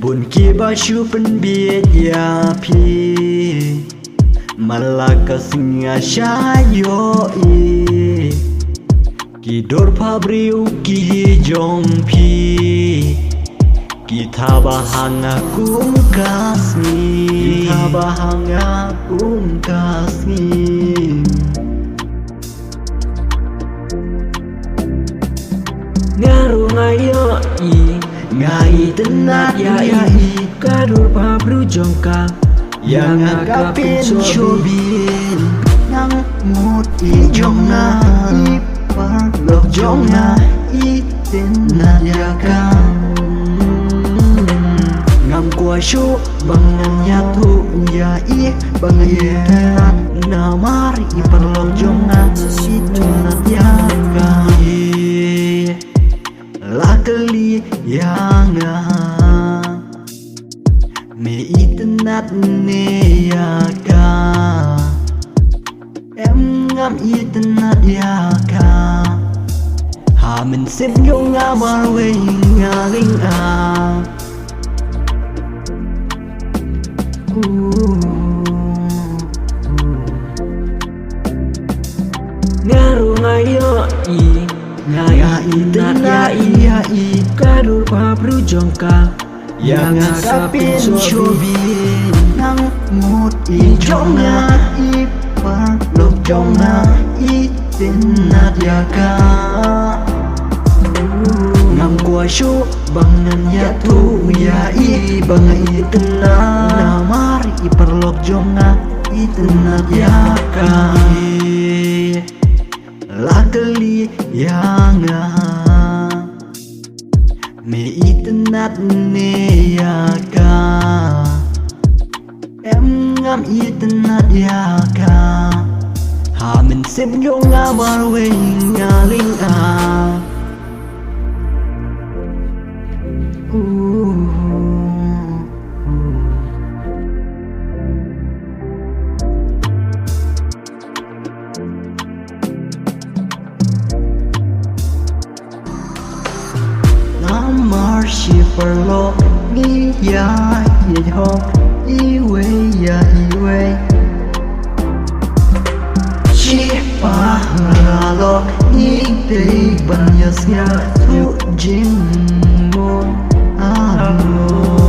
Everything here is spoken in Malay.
Bun ki bashu pen biet ya pi Malaka singa shayo i Ki dor pabriu ki jong pi Kita bahanga kum kasmi Kita bahanga kum kasmi Ngaru ngayo i Ngai tenat ya i Kadur pabru jongka Yang agapin syobin Nang mut i jongna I parlok jongna I tenat ya kang Ngam kwa syu bangan nyatu ya i Bangan tenat namari I parlok jongna I tenat ya kang Lakali yang me itenat ne ya ka em ngam itenat ya ka ha mình xếp vô nga mar we nga ling a ngaru ngayo i Ngaya itenat ya i Kadur pabru jongka Yang agapin syobin Nang mut i jongna I parlok jongna I tenat ya ka Ngam kwa syu bangan ya tu ya i Bangan i tenat namari I parlok jongna I tenat ya ka Lakali yang me itenat ne ya ka em ngam itenat ya ka ha mình xếp vô nga bar we nga ling a Marshi perlok ni ya ye hok iwe ya iwe Chi pa ralok ni te banyasnya tu jing mo amo